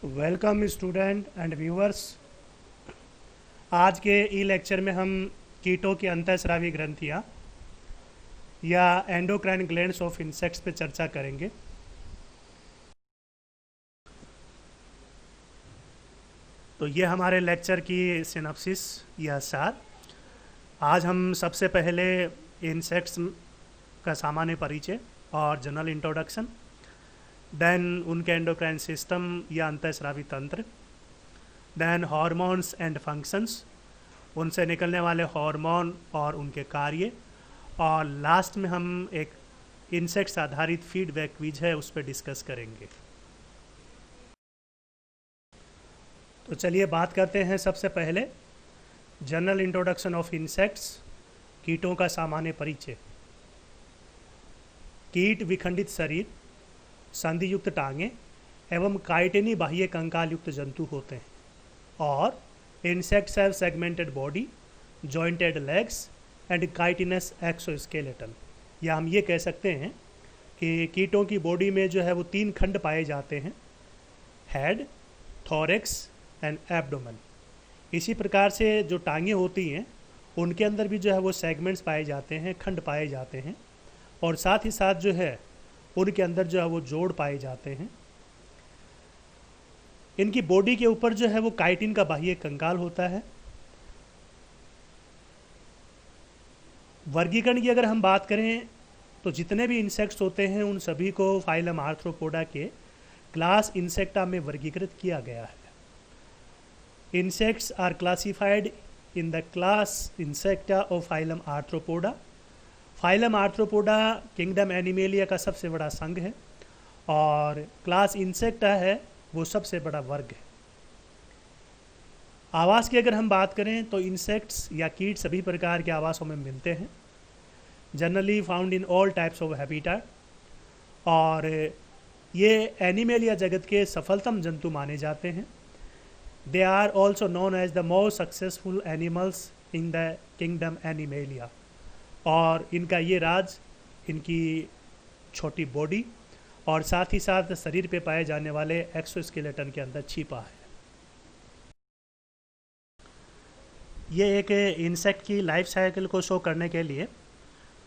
Welcome student and viewers. आज के ई lecture में हम कीटों की अंतःस्रावी ग्रंथियाँ या एंडोक्राइन ग्लैंड्स ऑफ इंसेक्ट्स पे चर्चा करेंगे। तो ये हमारे लेक्चर की सिनॉप्सिस या सार। आज हम सबसे पहले इंसेक्ट्स का सामान्य परिचय और जनरल इंट्रोडक्शन, देन उनके एंडोक्राइन सिस्टम या अंतःस्रावी तंत्र, देन हार्मोन्स एंड फंक्शंस, उनसे निकलने वाले हार्मोन और उनके कार्य, और लास्ट में हम एक इंसेक्ट्स आधारित फीडबैक क्विज है उस पर डिस्कस करेंगे। तो चलिए बात करते हैं सबसे पहले जनरल इंट्रोडक्शन ऑफ इंसेक्ट्स, कीटों का सामान्य परिचय। कीट विखंडित शरीर, संधियुक्त टांगें एवं काइटिनी बाह्य कंकाल युक्त जंतु होते हैं और insects have segmented body, jointed legs and chitinous exoskeleton. या हम ये कह सकते हैं कि कीटों की बॉडी में जो है वो 3 खंड पाए जाते हैं, हेड, थोरेक्स एंड एब्डोमेन। इसी प्रकार से जो टांगें होती हैं उनके अंदर भी जो है वो सेगमेंट्स पाए जाते हैं, खंड पाए जाते हैं, और साथ ही साथ जो है उनके अंदर जो है वो जोड़ पाए जाते हैं। इनकी बॉडी के ऊपर जो है वो काइटिन का बाह्य कंकाल होता है। वर्गीकरण की अगर हम बात करें तो जितने भी इंसेक्ट्स होते हैं उन सभी को फाइलम आर्थ्रोपोडा के क्लास इंसेक्टा में वर्गीकृत किया गया है। Insects are classified in the class Insecta of phylum Arthropoda. Phylum Arthropoda kingdom Animalia का सबसे बड़ा संघ है और क्लास इंसेक्टा है वो सबसे बड़ा वर्ग है। आवास की अगर हम बात करें तो इंसेक्ट्स या कीट सभी प्रकार के आवासों में मिलते हैं, generally found in all types of habitat, और ये एनिमेलिया जगत के सफलतम जंतु माने जाते हैं। They are also known as the most successful animals in the kingdom Animalia, और इनका ये राज इनकी छोटी बॉडी और साथ ही साथ शरीर पे पाए जाने वाले एक्सोस्केलेटन के अंदर छिपा है। ये एक इंसेक्ट की लाइफ साइकिल को शो करने के लिए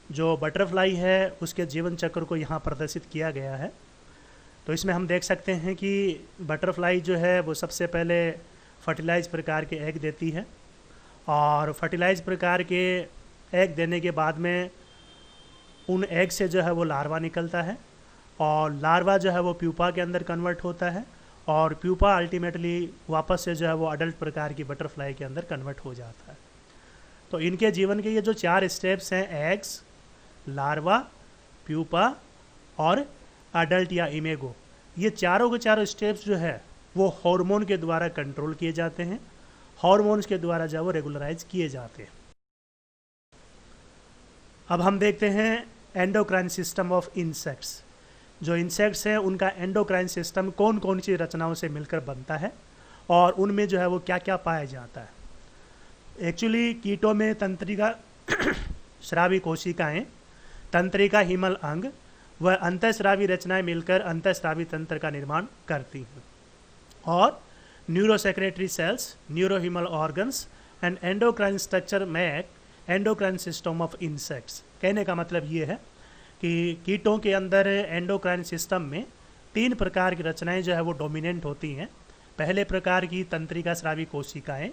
जो बटरफ्लाई है उसके जीवन चक्र को यहाँ प्रदर्शित किया गया है। तो इसमें हम देख सकते हैं कि बटरफ्लाई जो है वो सबसे पहले फर्टिलाइज प्रकार के एग देती है, और फर्टिलाइज प्रकार के एग देने के बाद में उन एग से जो है वो लार्वा निकलता है, और लार्वा जो है वो प्यूपा के अंदर कन्वर्ट होता है, और प्यूपा अल्टीमेटली वापस से जो है वो अडल्ट प्रकार की बटरफ्लाई के अंदर कन्वर्ट हो जाता है। तो इनके जीवन के ये जो 4 स्टेप्स हैं, एग्स, लार्वा, प्यूपा और अडल्ट या इमेगो, ये चारों के चारों स्टेप्स जो है वो हार्मोन के द्वारा कंट्रोल किए जाते हैं, हार्मोन्स के द्वारा जो है वो रेगुलराइज किए जाते हैं। अब हम देखते हैं एंडोक्राइन सिस्टम ऑफ इंसेक्ट्स। जो इंसेक्ट्स हैं उनका एंडोक्राइन सिस्टम कौन कौन सी रचनाओं से मिलकर बनता है और उनमें जो है वो क्या क्या पाया जाता है। एक्चुअली कीटों में तंत्रिका स्रावी कोशिकाएं, तंत्रिका हिमल अंग व अंतःस्रावी रचनाएं मिलकर अंतःस्रावी तंत्र का निर्माण करती हैं, और neurosecretory cells, neurohaemal organs and endocrine structure make endocrine system of insects. कहने का मतलब ये है कि कीटों के अंदर एंडोक्राइन सिस्टम में 3 प्रकार की रचनाएं जो है वो डोमिनेंट होती हैं। पहले प्रकार की तंत्रिका स्रावी कोशिकाएं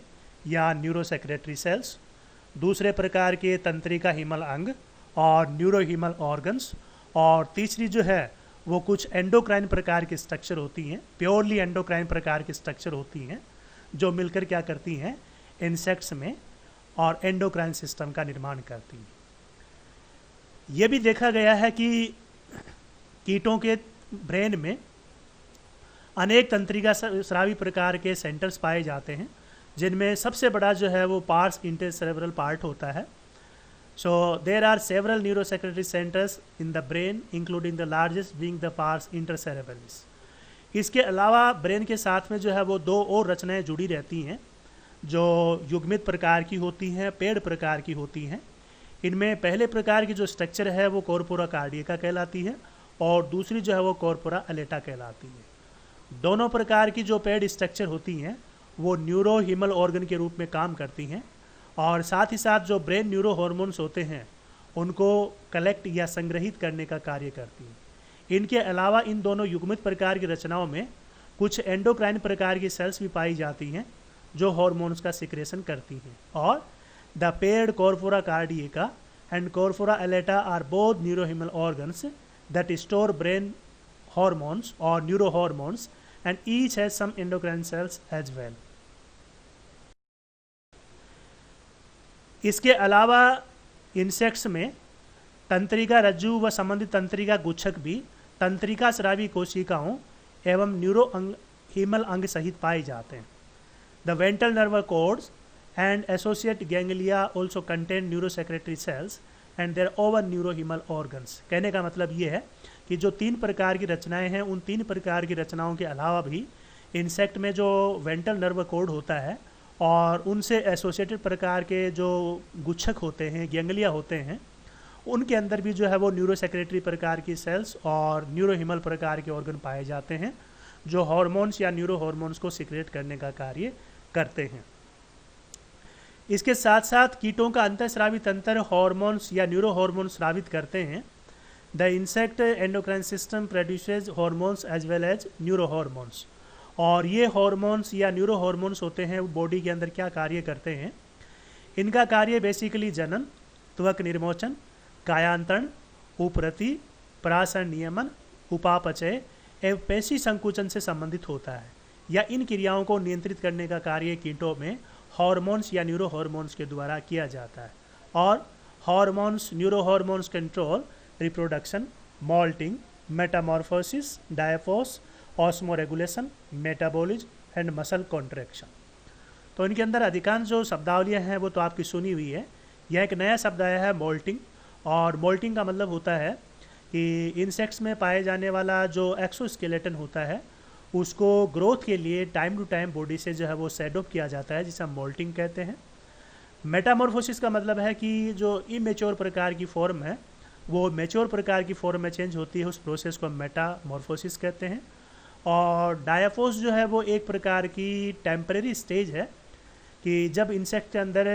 या न्यूरोसेक्रेटरी सेल्स, दूसरे प्रकार के तंत्रिका हिमल अंग और न्यूरोहिमल ऑर्गन्स, और तीसरी जो है वो कुछ एंडोक्राइन प्रकार की स्ट्रक्चर होती हैं, प्योरली एंडोक्राइन प्रकार की स्ट्रक्चर होती हैं जो मिलकर क्या करती हैं इंसेक्ट्स में और एंडोक्राइन सिस्टम का निर्माण करती हैं। ये भी देखा गया है कि कीटों के ब्रेन में अनेक तंत्रिका स्रावी प्रकार के सेंटर्स पाए जाते हैं, जिनमें सबसे बड़ा जो है वो पार्स इंटरसेरेब्रल पार्ट होता है। So there are several neurosecretory centres in the brain including the largest being the pars intercerebralis. इसके अलावा ब्रेन के साथ में जो है वो 2 और रचनाएं जुड़ी रहती हैं जो युग्मित प्रकार की होती हैं, पेड़ प्रकार की होती हैं। इनमें पहले प्रकार की जो स्ट्रक्चर है वो कॉर्पोरा कार्डियका कहलाती है और दूसरी जो है वो कॉर्पोरा अलेटा कहलाती है। दोनों प्रकार की जो पेड स्ट्रक्चर होती हैं वो न्यूरोहीमल ऑर्गन के रूप में काम करती हैं, और साथ ही साथ जो ब्रेन न्यूरो हार्मोन्स होते हैं उनको कलेक्ट या संग्रहित करने का कार्य करती हैं। इनके अलावा इन दोनों युग्मित प्रकार की रचनाओं में कुछ एंडोक्राइन प्रकार की सेल्स भी पाई जाती हैं जो हार्मोन्स का सिक्रेशन करती हैं। और the paired corpora cardiaca and corpora allata are both neurohaemal organs that store brain hormones or neurohormones and each has some endocrine cells as well. इसके अलावा इंसेक्ट्स में तंत्रिका रज्जु व संबंधित तंत्रिका गुच्छक भी तंत्रिका स्रावी कोशिकाओं एवं न्यूरोहीमल अंग सहित पाए जाते हैं। The ventral nerve cords and associate ganglia also contain neurosecretory cells and their own neurohaemal organs. कहने का मतलब ये है कि जो 3 प्रकार की रचनाएं हैं उन 3 प्रकार की रचनाओं के अलावा भी इंसेक्ट में जो वेंट्रल नर्व कॉर्ड होता है और उनसे एसोसिएटेड प्रकार के जो गुच्छक होते हैं, गैंग्लिया होते हैं, उनके अंदर भी जो है वो न्यूरोसेक्रेटरी प्रकार की सेल्स और न्यूरोहीमल प्रकार के ऑर्गन पाए जाते हैं जो हार्मोन्स या न्यूरो हार्मोन्स को सिक्रेट करने का कार्य करते हैं। इसके साथ साथ कीटों का अंतःस्रावी तंत्र हार्मोन्स या न्यूरो हार्मोन्स स्रावित करते हैं। The insect endocrine system produces hormones as well as neurohormones. और ये हार्मोन्स या न्यूरो हार्मोन्स होते हैं वो बॉडी के अंदर क्या कार्य करते हैं? इनका कार्य बेसिकली जनन, त्वक निर्मोचन, कायांतरण, उपरति, प्राशन नियमन, उपापचय एवं पेशी संकुचन से संबंधित होता है, या इन क्रियाओं को नियंत्रित करने का कार्य कीटों में हार्मोन्स या न्यूरो हार्मोन्स के द्वारा किया जाता है। और hormones neurohormones control reproduction, moulting, metamorphosis, diapause, osmoregulation, metabolism and muscle contraction. तो इनके अंदर अधिकांश जो शब्दावलियाँ हैं वो तो आपकी सुनी हुई है। यह एक नया शब्द आया है मोल्टिंग, और मोल्टिंग का मतलब होता है कि इंसेक्ट्स में पाए जाने वाला जो एक्सोस्केलेटन होता है उसको ग्रोथ के लिए टाइम टू टाइम बॉडी से जो है वो सेड ऑफ किया जाता है, जिसे हम मोल्टिंग कहते हैं। मेटामॉर्फोसिस का मतलब है कि जो इमेच्योर प्रकार की फॉर्म है वो मेच्योर प्रकार की फॉर्म में चेंज होती है, उस प्रोसेस को मेटामॉर्फोसिस कहते हैं। और डायाफोस जो है वो एक प्रकार की टेम्परेरी स्टेज है कि जब इंसेक्ट के अंदर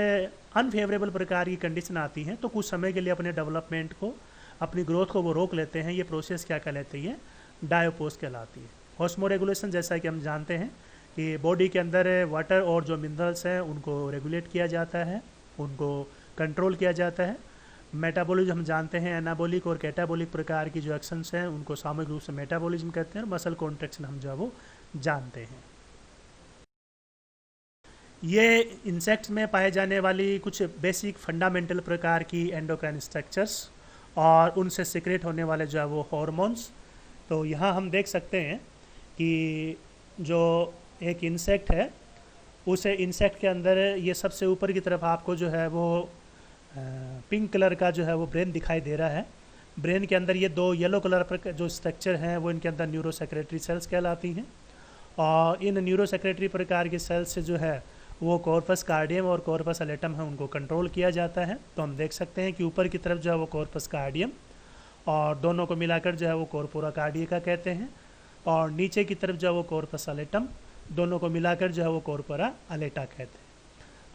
अनफेवरेबल प्रकार की कंडीशन आती हैं तो कुछ समय के लिए अपने डेवलपमेंट को, अपनी ग्रोथ को वो रोक लेते हैं। ये प्रोसेस क्या कहलाती है? डायोपोस कहलाती है। ऑस्मोरेगुलेशन, जैसा कि हम जानते हैं कि बॉडी के अंदर वाटर और जो मिनरल्स हैं उनको रेगुलेट किया जाता है, उनको कंट्रोल किया जाता है। मेटाबॉलिज्म हम जानते हैं, एनाबॉलिक और कैटाबॉलिक प्रकार की जो एक्शंस हैं उनको सामूहिक रूप से मेटाबॉलिज्म कहते हैं। मसल कॉन्ट्रैक्शन हम जो है वो जानते हैं। ये इंसेक्ट्स में पाए जाने वाली कुछ बेसिक फंडामेंटल प्रकार की एंडोक्राइन स्ट्रक्चर्स और उनसे सिक्रेट होने वाले जो है वो हार्मोन्स। तो यहाँ हम देख सकते हैं कि जो एक इंसेक्ट है उस इंसेक्ट के अंदर ये सबसे ऊपर की तरफ आपको जो है वो पिंक कलर का जो है वो ब्रेन दिखाई दे रहा है। ब्रेन के अंदर ये 2 येलो कलर पर जो स्ट्रक्चर हैं वो इनके अंदर न्यूरोसेक्रेटरी सेल्स कहलाती हैं, और इन न्यूरोसेक्रेटरी प्रकार के सेल्स से जो है वो कॉर्पस कार्डियम और कॉर्पस एलेटम है उनको कंट्रोल किया जाता है। तो हम देख सकते हैं कि ऊपर की तरफ जो है वो कॉर्पस कार्डियम और दोनों को मिलाकर जो है वो कॉर्पोरा कार्डियका कहते हैं, और नीचे की तरफ जो है वो कॉर्पस एलेटम, दोनों को मिलाकर जो है वो कॉर्पोरा एलेटा कहते हैं।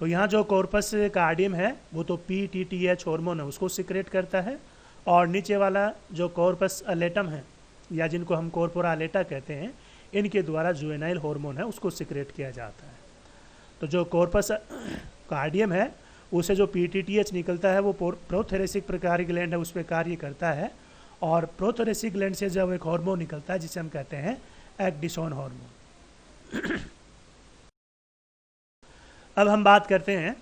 तो यहाँ जो कॉर्पस कार्डियम है वो तो PTTH हार्मोन है उसको सिक्रेट करता है, और नीचे वाला जो कॉर्पस एलेटम है या जिनको हम कॉर्पोरा एलेटा कहते हैं इनके द्वारा जुवेनाइल हार्मोन है उसको सिक्रेट किया जाता है। तो जो कॉर्पस कार्डियम है उसे जो PTTH निकलता है वो प्रोथेरेसिक प्रकार की ग्लैंड है उस पर कार्य करता है, और प्रोथेरेसिक ग्लैंड से जब एक हार्मोन निकलता है जिसे हम कहते हैं एक्डिसोन हार्मोन। अब हम बात करते हैं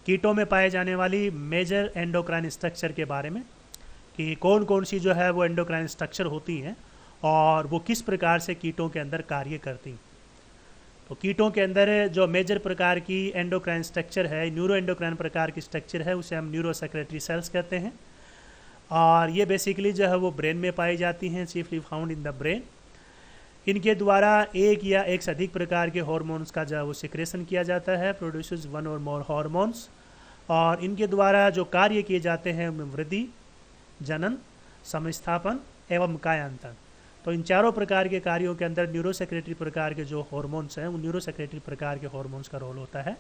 कीटों में पाए जाने वाली मेजर एंडोक्राइन स्ट्रक्चर के बारे में कि कौन कौन सी जो है वो एंडोक्राइन स्ट्रक्चर होती हैं और वो किस प्रकार से कीटों के अंदर कार्य करती हैं। तो कीटों के अंदर जो मेजर प्रकार की एंडोक्राइन स्ट्रक्चर है, न्यूरो एंडोक्राइन प्रकार की स्ट्रक्चर है, उसे हम न्यूरोसेक्रेटरी सेल्स कहते हैं, और ये बेसिकली जो है वो ब्रेन में पाई जाती हैं, chiefly found in the brain. इनके द्वारा एक या एक से अधिक प्रकार के हार्मोन्स का जो है वो सिक्रेशन किया जाता है, प्रोड्यूसेस 1 और मोर हार्मोन्स, और इनके द्वारा जो कार्य किए जाते हैं उनमें वृद्धि, जनन, समस्थापन एवं कायांतरण। तो इन चारों प्रकार के कार्यों के अंदर न्यूरोसेक्रेटरी प्रकार के जो हॉर्मोन्स हैं उन न्यूरोसेक्रेटरी प्रकार के हॉर्मोन्स का रोल होता है.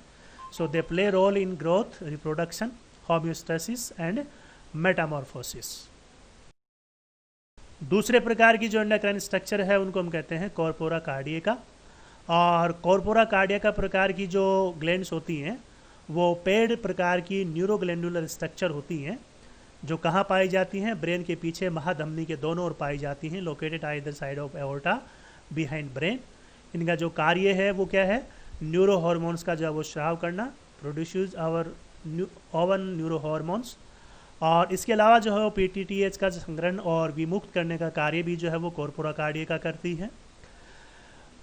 So they play role in growth, reproduction, homeostasis and metamorphosis. दूसरे प्रकार की जो एंडोक्राइन स्ट्रक्चर है उनको हम कहते हैं कॉर्पोरा कार्डिएका. और कॉर्पोरा कार्डिएका प्रकार की जो ग्लैंड्स होती हैं वो पेड प्रकार की न्यूरोग्लैंडुलर स्ट्रक्चर होती हैं जो कहाँ पाई जाती हैं, ब्रेन के पीछे महाधमनी के दोनों ओर पाई जाती हैं, located either side of aorta behind brain. इनका जो कार्य है वो क्या है, न्यूरो हार्मोन्स का जो है वो स्राव करना, produce our own neurohormones. और इसके अलावा जो है वो पीटीटीएच का संग्रहण और विमुक्त करने का कार्य भी जो है वो कॉर्पोरा कार्डिएका करती है.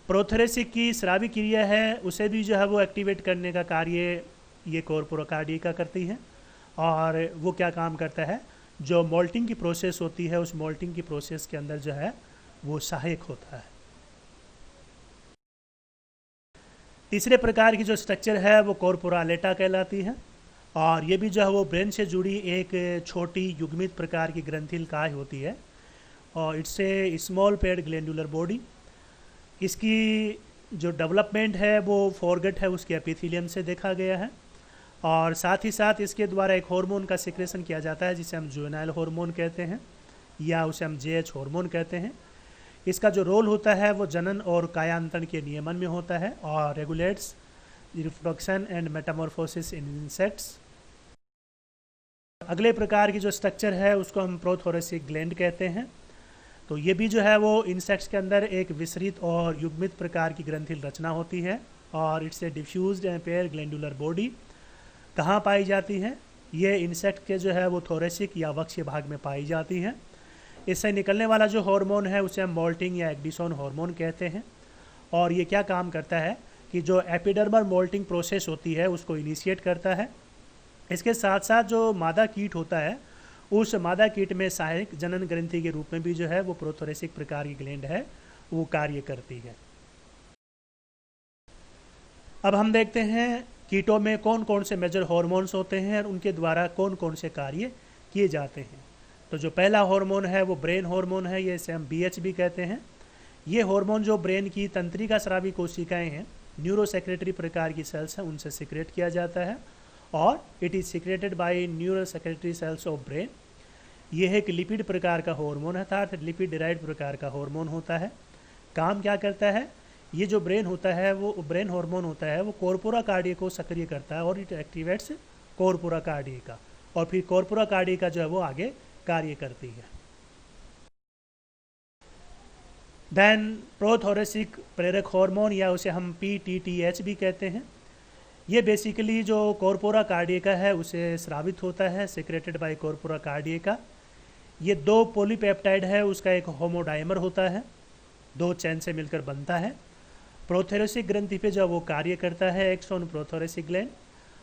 प्रोथोरेसिक की स्रावी क्रिया है उसे भी जो है वो एक्टिवेट करने का कार्य ये कॉर्पोरा कार्डिएका करती है. और वो क्या काम करता है, जो मोल्टिंग की प्रोसेस होती है उस मोल्टिंग की प्रोसेस के अंदर जो है वो सहायक होता है. तीसरे प्रकार की जो स्ट्रक्चर है वो कॉर्पोरा अलेटा कहलाती है. और ये भी जो है वो ब्रेन से जुड़ी एक छोटी युग्मित प्रकार की ग्रंथिल काय होती है. और it's a small paid glandular body. इसकी जो डेवलपमेंट है वो फोरगट है उसके एपिथेलियम से देखा गया है. और साथ ही साथ इसके द्वारा एक हार्मोन का सिक्रेशन किया जाता है जिसे हम जुवेनाइल हार्मोन कहते हैं या उसे हम जेएच हार्मोन कहते हैं. इसका जो रोल होता है वो जनन और कायांतरण के नियमन में होता है और regulates reproduction and Metamorphosis in insects. अगले प्रकार की जो स्ट्रक्चर है उसको हम प्रोथोरेसिक ग्लैंड कहते हैं. तो ये भी जो है वो इंसेक्ट्स के अंदर एक विस्तृत और युग्मित प्रकार की ग्रंथिल रचना होती है. और it's a diffused and pair glandular body. कहाँ पाई जाती हैं, ये इंसेक्ट के जो है वो थोरेसिक या वक्षीय भाग में पाई जाती हैं. इससे निकलने वाला जो हार्मोन है उसे हम मोल्टिंग या एक्डिसोन हार्मोन कहते हैं. और ये क्या काम करता है कि जो एपिडर्मल मोल्टिंग प्रोसेस होती है उसको इनिशिएट करता है. इसके साथ साथ जो मादा कीट होता है उस मादा कीट में सहायक जनन ग्रंथि के रूप में भी जो है वो प्रोथोरेसिक प्रकार की ग्लैंड है वो कार्य करती है. अब हम देखते हैं कीटों में कौन कौन से मेजर हार्मोन्स होते हैं और उनके द्वारा कौन कौन से कार्य किए जाते हैं. तो जो पहला हार्मोन है वो ब्रेन हार्मोन है, ये इसे हम बीएच भी कहते हैं. ये हार्मोन जो ब्रेन की तंत्रिका स्रावी कोशिकाएं हैं, न्यूरोसेक्रेटरी प्रकार की सेल्स हैं, उनसे सिक्रेट किया जाता है. और it is secreted by neurosecretory cells of brain. यह एक लिपिड प्रकार का हार्मोन है, अर्थात लिपिड डिराइव्ड प्रकार का हार्मोन होता है. काम क्या करता है, ये जो ब्रेन होता है वो ब्रेन हार्मोन होता है वो कॉर्पोरा कार्डिया को सक्रिय करता है और इट एक्टिवेट्स कॉर्पोरा कार्डिया. और फिर कॉर्पोरा कार्डिया जो है वो आगे कार्य करती है. देन प्रोथोरेसिक प्रेरक हार्मोन या उसे हम पीटीटीएच भी कहते हैं. ये बेसिकली जो कॉर्पोरा कार्डिया है उसे स्रावित होता है, सिक्रेटेड बाय कॉर्पोरा कार्डिया. ये दो पॉलीपेप्टाइड है, उसका एक होमोडाइमर होता है, दो चैन से मिलकर बनता है. प्रोथोरेसिक ग्रंथि पे जो वो कार्य करता है एक्सोन प्रोथोरेसिक ग्लैंड.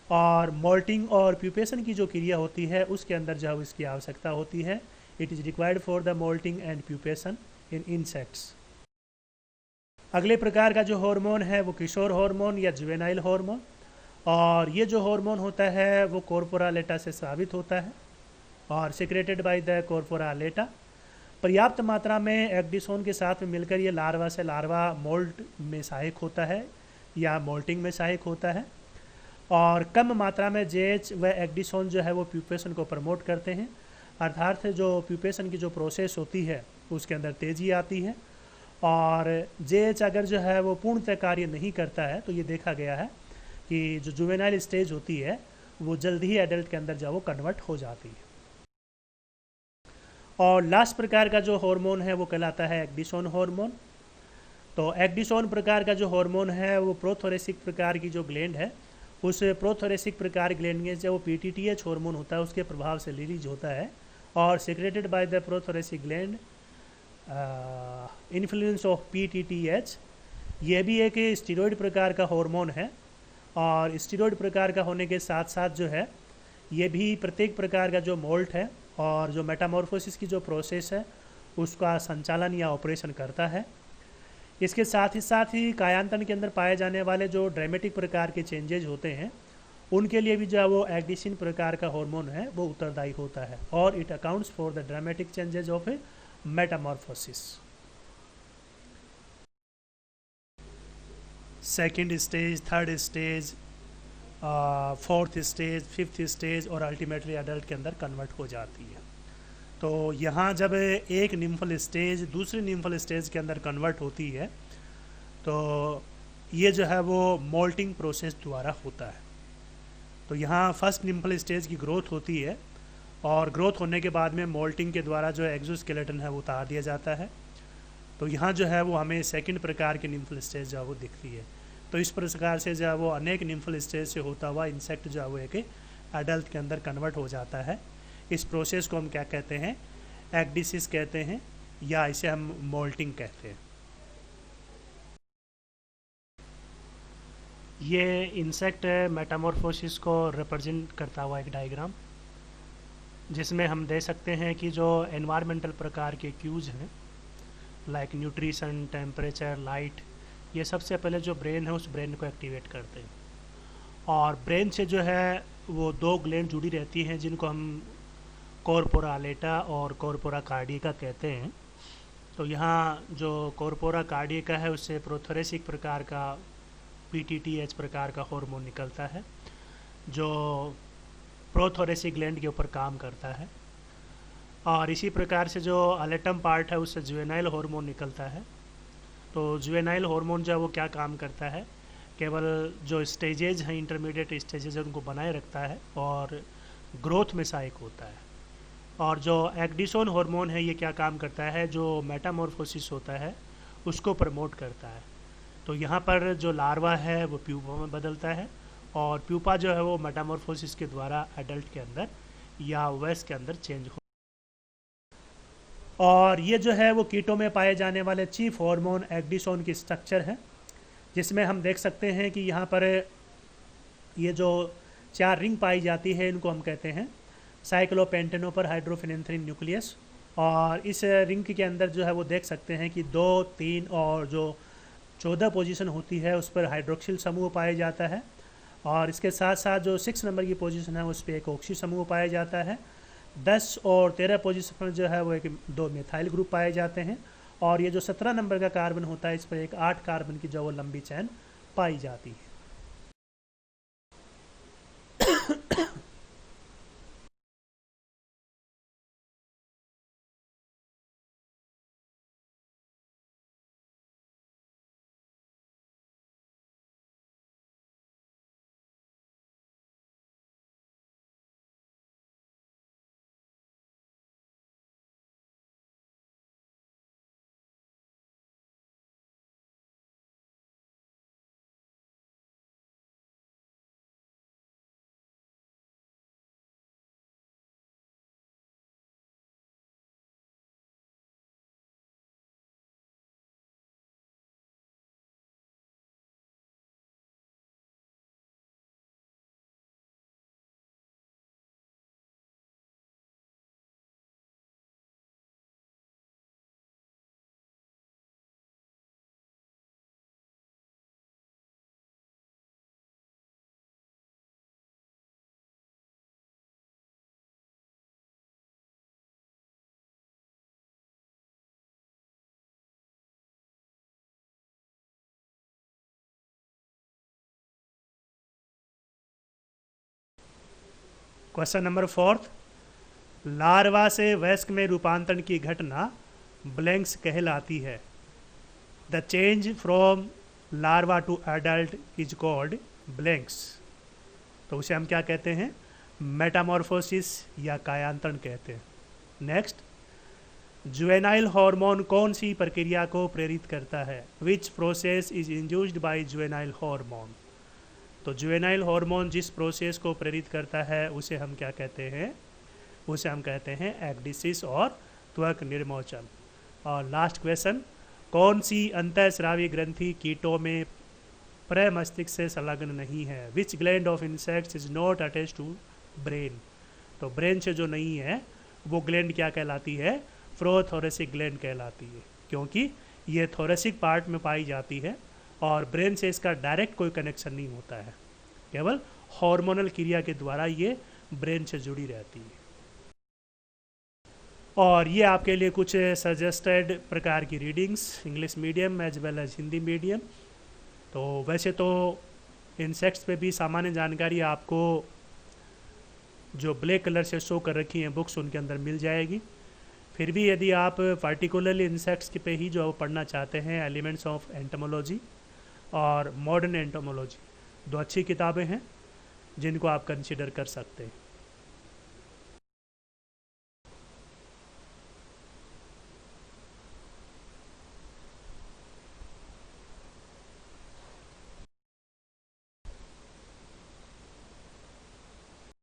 और मोल्टिंग और प्यूपेशन की जो क्रिया होती है उसके अंदर जो इसकी आवश्यकता होती है. It is required for the moulting and pupation in insects. अगले प्रकार का जो हार्मोन है वो किशोर हार्मोन या जुवेनाइल हार्मोन. और ये जो हार्मोन होता है वो कॉर्पोरा अलेटा से स्रावित होता है और सिक्रेटेड बाय द कॉर्पोरा अलेटा. पर्याप्त मात्रा में एक्डिसोन के साथ में मिलकर ये लार्वा से लार्वा मोल्ट में सहायक होता है या मोल्टिंग में सहायक होता है. और कम मात्रा में जेएच व एक्डिसोन जो है वो प्यूपेशन को प्रमोट करते हैं, अर्थात जो प्यूपेशन की जो प्रोसेस होती है उसके अंदर तेज़ी आती है. और जेएच अगर जो है वो पूर्णतः कार्य नहीं करता है तो ये देखा गया है कि जो जुवेनाइल स्टेज होती है वो जल्द ही एडल्ट के अंदर जो वो कन्वर्ट हो जाती है. और लास्ट प्रकार का जो हार्मोन है वो कहलाता है एक्डिसोन हार्मोन. तो एक्डिसोन प्रकार का जो हार्मोन है वो प्रोथोरेसिक प्रकार की जो ग्लैंड है उस प्रोथोरेसिक प्रकार ग्लैंड में जो पीटीटीएच हार्मोन होता है उसके प्रभाव से रिलीज होता है और secreted by the prothoracic gland. Influence of PTTH, ये भी एक स्टीरॉयड प्रकार का हार्मोन है. और स्टीरॉयड प्रकार का होने के साथ साथ जो है ये भी प्रत्येक प्रकार का जो मोल्ट है और जो मेटामॉर्फोसिस की जो प्रोसेस है उसका संचालन या ऑपरेशन करता है. इसके साथ ही कायांतरण के अंदर पाए जाने वाले जो ड्रामेटिक प्रकार के चेंजेज होते हैं उनके लिए भी जो है वो एक्डिसिन प्रकार का हार्मोन है वो उत्तरदायी होता है. और it accounts for the dramatic changes of A Metamorphosis. Second stage, third stage, fourth stage, fifth stage और अल्टीमेटली अडल्ट के अंदर कन्वर्ट हो जाती है। तो यहाँ जब एक निम्फल स्टेज दूसरी निम्फल स्टेज के अंदर कन्वर्ट होती है तो ये जो है वो मोल्टिंग प्रोसेस द्वारा होता है। तो यहाँ फर्स्ट निम्फल स्टेज की ग्रोथ होती है और ग्रोथ होने के बाद में मोल्टिंग के द्वारा जो एक्सोस्केलेटन है वो उतार दिया जाता है। तो यहाँ जो है वो हमें सेकंड प्रकार के निम्फल स्टेज जो है वो दिखती है। तो इस प्रकार से जो है वो अनेक निम्फल स्टेज से होता हुआ इंसेक्ट जो है वो एक एडल्ट के अंदर कन्वर्ट हो जाता है। इस प्रोसेस को हम क्या कहते हैं, एक्डिसिस कहते हैं या इसे हम मोल्टिंग कहते हैं। ये इंसेक्ट मेटामॉर्फोसिस को रिप्रेजेंट करता हुआ एक डायग्राम, जिसमें हम दे सकते हैं कि जो एनवायरमेंटल प्रकार के क्यूज हैं लाइक न्यूट्रिशन, टेम्परेचर, लाइट, ये सबसे पहले जो ब्रेन है उस ब्रेन को एक्टिवेट करते हैं। और ब्रेन से जो है वो दो ग्लैंड जुड़ी रहती हैं जिनको हम कॉर्पोरा लेटा और कॉर्पोरा कार्डिका कहते हैं। तो यहाँ जो कॉर्पोरा कार्डिका है उससे प्रोथोरेसिक प्रकार का पीटीटीएच प्रकार का हार्मोन निकलता है जो प्रोथोरेसिक ग्लैंड के ऊपर काम करता है। और इसी प्रकार से जो अलेटम पार्ट है उससे जुवेनाइल हार्मोन निकलता है। तो जुवेनाइल हार्मोन जो है वो क्या काम करता है, केवल जो स्टेजेज हैं, इंटरमीडिएट स्टेजेज हैं, उनको बनाए रखता है और ग्रोथ में सहायक होता है। और जो एक्डिसोन हार्मोन है ये क्या काम करता है, जो मेटामॉर्फोसिस होता है उसको प्रमोट करता है। तो यहाँ पर जो लार्वा है वो प्यूपा में बदलता है और प्यूपा जो है वो मेटामॉर्फोसिस के द्वारा एडल्ट के अंदर या वेस के अंदर चेंज हो। और ये जो है वो कीटों में पाए जाने वाले चीफ हार्मोन एक्डिसोन की स्ट्रक्चर है, जिसमें हम देख सकते हैं कि यहाँ पर ये जो 4 रिंग पाई जाती है इनको हम कहते हैं साइक्लोपेंटेनोपर हाइड्रोफिनेंथ्रिन न्यूक्लियस। और इस रिंग के अंदर जो है वो देख सकते हैं कि 2, 3 और जो 14 पोजीशन होती है उस पर हाइड्रोक्सिल समूह पाया जाता है। और इसके साथ साथ जो 6 नंबर की पोजीशन है उस पर एक ऑक्सी समूह पाया जाता है। 10 और 13 पोजीशन पर जो है वो एक 2 मिथाइल ग्रुप पाए जाते हैं। और ये जो 17 नंबर का कार्बन होता है इस पर एक 8 कार्बन की जो वो लंबी चैन पाई जाती है। क्वेश्चन नंबर 4, लार्वा से वयस्क में रूपांतरण की घटना ब्लैंक्स कहलाती है। The change from larva to adult is called blanks. तो उसे हम क्या कहते हैं, मेटामॉर्फोसिस या कायांतरण कहते हैं। नेक्स्ट, जुवेनाइल हार्मोन कौन सी प्रक्रिया को प्रेरित करता है, which process is induced by juvenile hormone. तो जुवेनाइल हार्मोन जिस प्रोसेस को प्रेरित करता है उसे हम क्या कहते हैं, उसे हम कहते हैं एक्डिसिस और त्वक निर्मोचन। और लास्ट क्वेश्चन, कौन सी अंतःस्रावी ग्रंथि कीटों में प्रमस्तिष्क से संलग्न नहीं है, which gland of insects is not attach to brain. तो ब्रेन से जो नहीं है वो ग्लैंड क्या कहलाती है, प्रोथोरेसिक ग्लैंड कहलाती है, क्योंकि ये थोरेसिक पार्ट में पाई जाती है और ब्रेन से इसका डायरेक्ट कोई कनेक्शन नहीं होता है, केवल हार्मोनल क्रिया के द्वारा ये ब्रेन से जुड़ी रहती है। और ये आपके लिए कुछ सजेस्टेड प्रकार की readings English medium as well as Hindi medium. तो वैसे तो इंसेक्ट्स पे भी सामान्य जानकारी आपको जो ब्लैक कलर से शो कर रखी हैं बुक्स उनके अंदर मिल जाएगी। फिर भी यदि आप पार्टिकुलरली इंसेक्ट्स पे ही जो पढ़ना चाहते हैं, एलिमेंट्स ऑफ एंटोमोलॉजी और मॉडर्न एंटोमोलॉजी, दो अच्छी किताबें हैं जिनको आप कंसिडर कर सकते हैं।